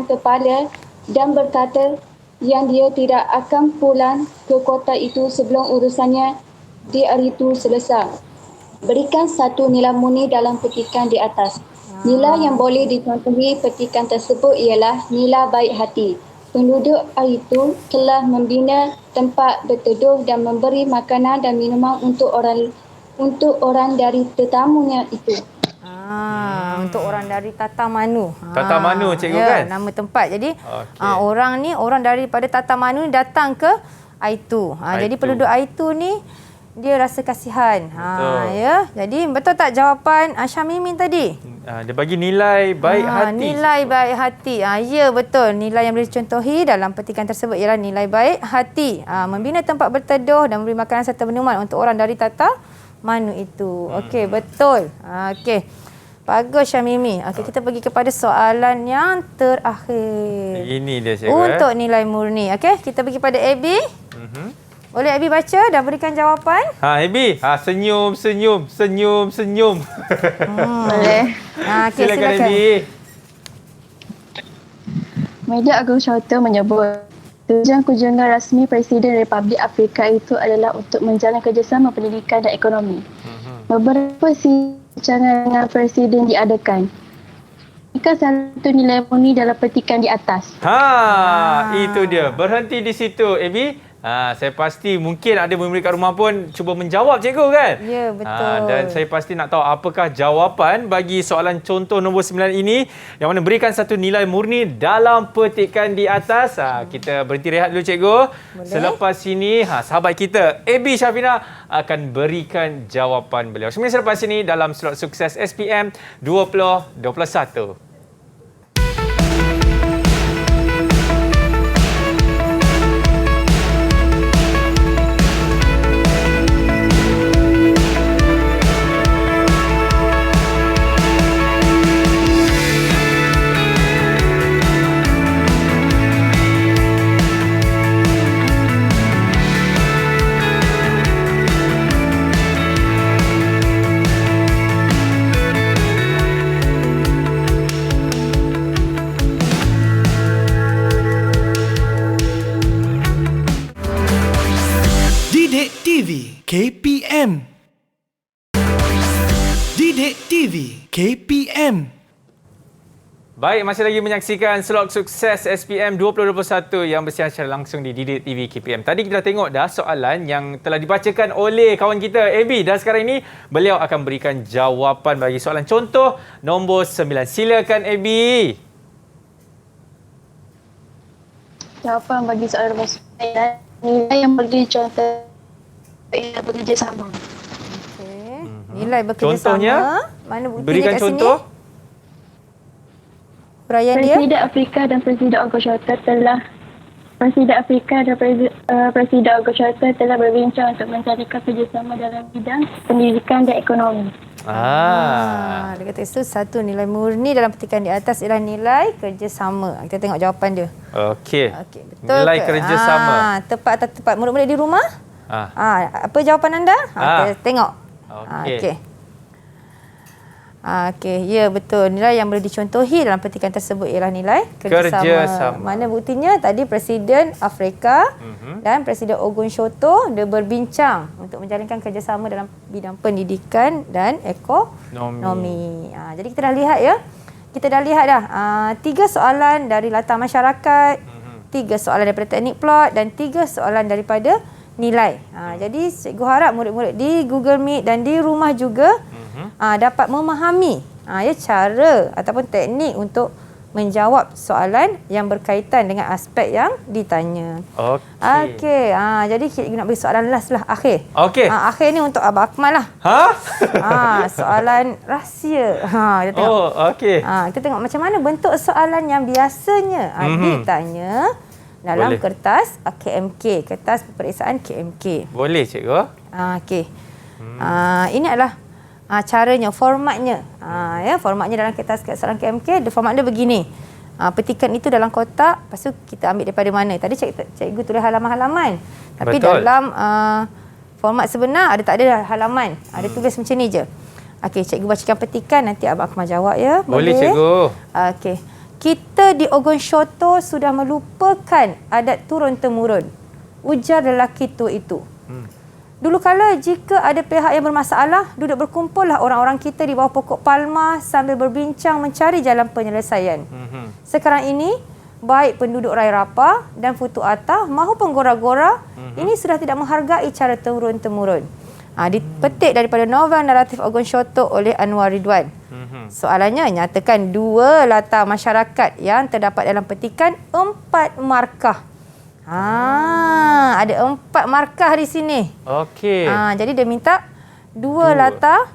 kepala dan berkata yang dia tidak akan pulang ke kota itu sebelum urusannya di hari itu selesai. Berikan satu nilai murni dalam petikan di atas. Nilai yang boleh dicontohi petikan tersebut ialah nilai baik hati. Penduduk itu telah membina tempat berteduh dan memberi makanan dan minuman untuk orang dari tetamunya itu. Untuk orang dari Tatamanu. Tatamanu, cikgu kan? Nama tempat. Jadi orang daripada Tatamanu ni datang ke Aitu. Jadi penduduk Aitu ni dia rasa kasihan. Ya. Jadi betul tak jawapan Syamimi tadi? Dia bagi nilai baik hati. Nilai baik hati. Ya, betul. Nilai yang boleh dicontohi dalam petikan tersebut ialah nilai baik hati. Membina tempat berteduh dan memberi makanan serta minuman untuk orang dari Tatamanu itu. Okey, betul. Okey. Bagus Syamimi. Okey, kita pergi kepada soalan yang terakhir. Ini dia, cikgu. Untuk nilai murni. Okey, kita pergi pada Abby. Boleh Abby baca dan berikan jawapan? Abby, senyum. Boleh. Silakan Abby. Media agrikultur menyebut tujuan kunjungan rasmi Presiden Republik Afrika itu adalah untuk menjalin kerjasama pendidikan dan ekonomi. Beberapa rancangan dengan Presiden diadakan. Jika satu nilai murni dalam petikan di atas. Itu dia. Berhenti di situ, Abby. Saya pasti mungkin ada murid kat rumah pun cuba menjawab, cikgu kan? Ya, betul. Dan saya pasti nak tahu apakah jawapan bagi soalan contoh nombor 9 ini yang mana berikan satu nilai murni dalam petikan di atas. Kita berhenti rehat dulu, cikgu. Boleh. Selepas ini, sahabat kita, Abby Syafina akan berikan jawapan beliau. Semua selepas ini dalam slot sukses SPM 2021. Didik TV KPM. Didik TV KPM. Baik, masih lagi menyaksikan slot sukses SPM 2021 yang bersiar secara langsung di Didik TV KPM. Tadi kita dah tengok dah soalan yang telah dibacakan oleh kawan kita Abby, dan sekarang ini beliau akan berikan jawapan bagi soalan contoh nombor 9. Silakan Abby. Jawapan bagi soalan nombor 9, nilai yang boleh dicontoh ialah bekerjasama. Okey. Nilai bekerjasama. Contohnya? Mana buktinya Berikan kat contoh. sini? Huraian dia. Presiden Afrika dan Presiden Agrikultur telah berbincang untuk mencarikan kerjasama dalam bidang pendidikan dan ekonomi. Dia kata itu satu nilai murni dalam petikan di atas ialah nilai kerjasama. Kita tengok jawapan dia. Okey. Okey, betul Nilai ke? kerjasama. Tepat atau tepat? Murid-murid di rumah? Apa jawapan anda? Kita tengok. Okey. Okey, ya betul. Nilai yang boleh dicontohi dalam petikan tersebut ialah nilai kerjasama. Mana buktinya? Tadi Presiden Afrika dan Presiden Ogun Shoto dia berbincang untuk menjalinkan kerjasama dalam bidang pendidikan dan ekonomi. Jadi kita dah lihat ya. Kita dah lihat dah 3 soalan dari latar masyarakat, 3 soalan daripada teknik plot dan 3 soalan daripada nilai. Jadi cikgu harap murid-murid di Google Meet dan di rumah juga dapat memahami cara ataupun teknik untuk menjawab soalan yang berkaitan dengan aspek yang ditanya. Okey. Jadi cikgu nak beri soalan last lah, akhir. Okey. Akhir ni untuk Abang Akmal lah. Soalan rahsia. Kita tengok. Okey. Kita tengok macam mana bentuk soalan yang biasanya ditanya dalam kertas KMK, kertas peperiksaan KMK. Boleh cikgu. Okey. Ini adalah caranya, formatnya. Formatnya dalam kertas peperiksaan KMK, format dia begini. Petikan itu dalam kotak, lepas tu kita ambil daripada mana. Tadi cikgu tulis halaman-halaman. Tapi dalam format sebenar tak ada halaman. Ada tulis macam ni je. Okey, cikgu bacakan petikan, nanti Abang Akmal jawab ya. Boleh cikgu. Okey. Kita di Ogun Shoto sudah melupakan adat turun-temurun. Ujar lelaki tua itu. Dulu kala jika ada pihak yang bermasalah, duduk berkumpullah orang-orang kita di bawah pokok palma sambil berbincang mencari jalan penyelesaian. Sekarang ini, baik penduduk Raya Rapa dan Futu Atah maupun Gora-Gora, ini sudah tidak menghargai cara turun-temurun. Dipetik daripada novel naratif Ogun Shoto oleh Anwar Ridwan. Soalannya, nyatakan 2 latar masyarakat yang terdapat dalam petikan 4 markah. Ada 4 markah di sini. Okey. Jadi dia minta 2 latar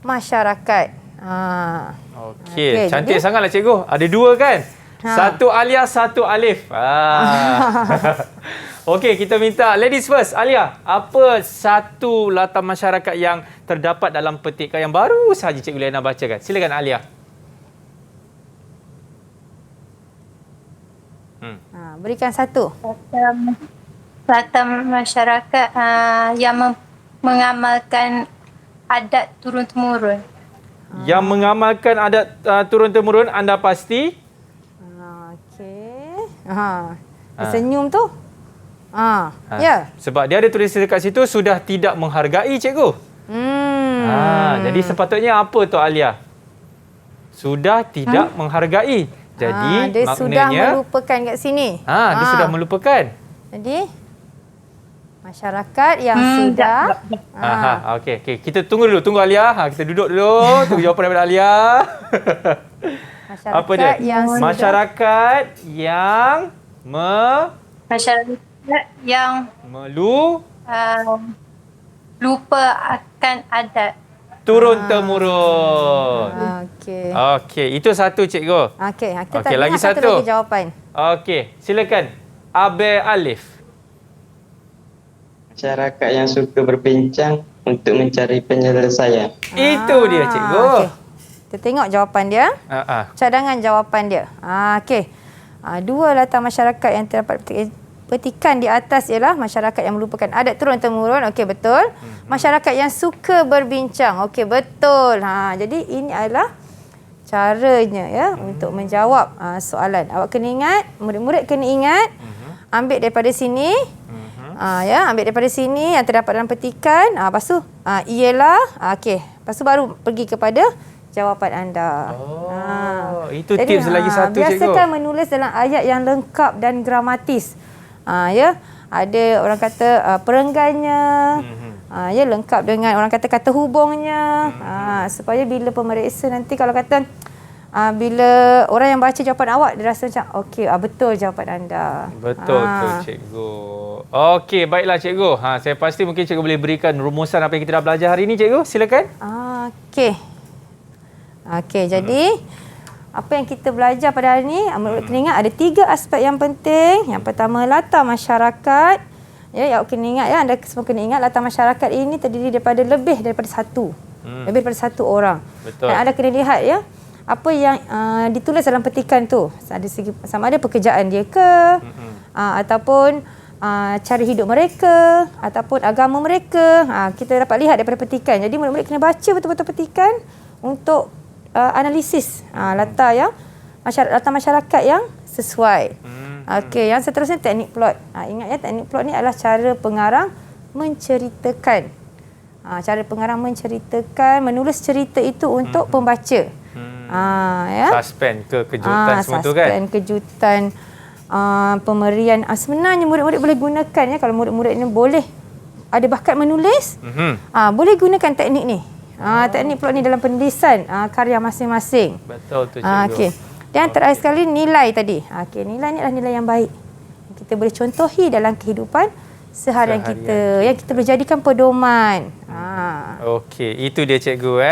masyarakat. Okey, cantik sangatlah cikgu. Ada 2 kan? 1 Alia, 1 Alif. Okey, kita minta ladies first. Alia, apa 1 latar masyarakat yang terdapat dalam petikan yang baru sahaja Cikgu Liana bacakan? Silakan Alia. Berikan 1. Latar masyarakat yang mengamalkan adat turun-temurun. Yang mengamalkan adat turun-temurun, anda pasti? Okey. Dia senyum tu. Ya. Sebab dia ada tulis dekat situ sudah tidak menghargai cikgu. Jadi sepatutnya apa tu Alia? Sudah tidak menghargai. Jadi dia maknanya sudah melupakan kat sini. Dia sudah melupakan. Jadi masyarakat yang sudah okey. Kita tunggu dulu, tunggu Alia. Kita duduk dulu, tunggu jawapan daripada Alia. Masyarakat apa dia? Yang masyarakat yang masyarakat yang lupa akan adat turun-temurun. Okey, itu 1 cikgu. Kita lagi satu lagi jawapan. Okey, silakan Abe Alif. Masyarakat yang suka berbincang untuk mencari penyelesaian. Itu dia cikgu. Kita tengok jawapan dia. Cadangan jawapan dia. Okey. 2 latar masyarakat yang terdapat petikan di atas ialah masyarakat yang melupakan adat turun-temurun. Okey, betul. Masyarakat yang suka berbincang. Okey, betul. Jadi ini adalah caranya ya untuk menjawab soalan. Awak kena ingat, murid-murid kena ingat, ambil daripada sini. Ambil daripada sini yang terdapat dalam petikan. Lepas tu ialah okey. Lepas tu baru pergi kepada jawapan anda. Itu jadi, tips lagi 1 cikgu. Biasakan menulis dalam ayat yang lengkap dan gramatis. Ada orang kata perenggannya. Lengkap dengan orang kata kata hubungnya. Supaya bila pemeriksa nanti kalau kata bila orang yang baca jawapan awak dia rasa macam okey, betul jawapan anda. Betul tu cikgu. Okey, baiklah cikgu. Saya pasti mungkin cikgu boleh berikan rumusan apa yang kita dah belajar hari ini cikgu. Silakan. Okey, jadi apa yang kita belajar pada hari ini, kena ingat ada 3 aspek yang penting. Yang pertama, latar masyarakat. Ya, awak kena ingat ya, anda semua kena ingat latar masyarakat ini terdiri daripada lebih daripada 1. Lebih daripada satu orang. Betul. Dan anda kena lihat ya, apa yang ditulis dalam petikan tu. Sama ada pekerjaan dia ke, ataupun cara hidup mereka, ataupun agama mereka. Kita dapat lihat daripada petikan. Jadi murid-murid kena baca betul-betul petikan untuk analisis latar masyarakat yang sesuai. Okey, yang seterusnya teknik plot. Ingat ya, teknik plot ni adalah cara pengarang menceritakan. Cara pengarang menceritakan, menulis cerita itu untuk pembaca. Ya. Suspend ke kejutan semua tu kan? Suspend, kejutan, pemberian. Sebenarnya murid-murid boleh gunakan ya, kalau murid-murid ini boleh ada bakat menulis, boleh gunakan teknik ni. Teknik plot ni dalam penulisan karya masing-masing. Betul tu cikgu. Okey. Dan terakhir sekali nilai tadi. Okey, nilai ni adalah nilai yang baik. Kita boleh contohi dalam kehidupan seharian kita, yang kita boleh jadikan pedoman. Okey, itu dia cikgu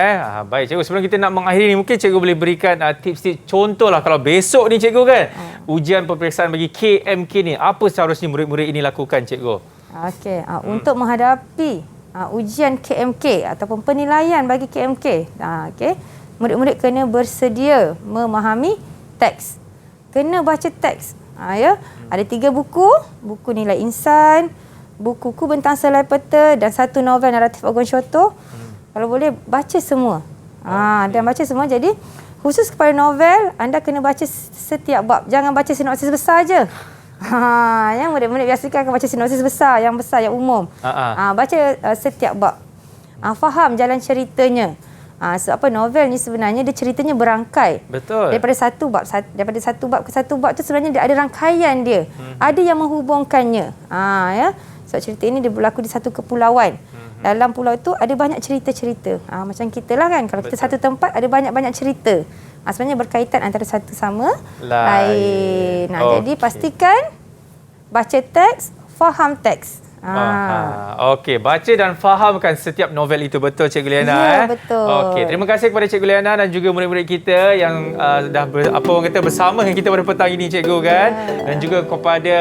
baik cikgu, sebelum kita nak mengakhiri ni, mungkin cikgu boleh berikan tips-tips contohlah kalau besok ni cikgu kan, ujian peperiksaan bagi KMK ni, apa seharusnya murid-murid ini lakukan cikgu? Okey, untuk menghadapi ujian KMK ataupun penilaian bagi KMK, okey, murid-murid kena bersedia memahami teks. Kena baca teks. Ya, ada 3 buku, buku nilai insan, buku Ku Bentang Selai Peta dan 1 novel naratif Ogon Shoto. Kalau boleh baca semua. Dan baca semua. Jadi khusus kepada novel, anda kena baca setiap bab. Jangan baca sinopsis besar aje. Yang murid-murid biasakan akan baca sinopsis besar, yang umum. Baca setiap bab. Faham jalan ceritanya. Sebab novel ni sebenarnya dia ceritanya berangkai. Betul. Daripada satu bab ke satu bab tu sebenarnya dia ada rangkaian dia. Ada yang menghubungkannya. Ya. Sebab cerita ini dia berlaku di satu kepulauan. Dalam pulau itu ada banyak cerita-cerita. Macam kita lah kan, kalau kita satu tempat ada banyak-banyak cerita. Sebenarnya berkaitan antara satu sama lain. Jadi pastikan baca teks, faham teks. Okey, baca dan fahamkan setiap novel itu. Betul Cikgu Liana. Ya, betul. Okey, terima kasih kepada Cikgu Liana dan juga murid-murid kita yang dah bersama dengan kita pada petang ini cikgu kan. Dan juga kepada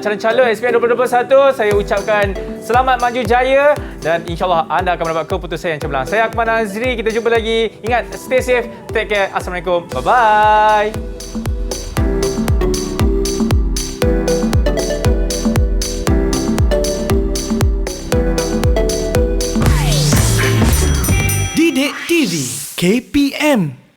calon-calon SPM 2021, saya ucapkan selamat maju jaya dan insya-Allah anda akan mendapat keputusan yang cemerlang. Saya Akmal Nazri, kita jumpa lagi. Ingat, stay safe, take care. Assalamualaikum. Bye-bye. Didik TV KPM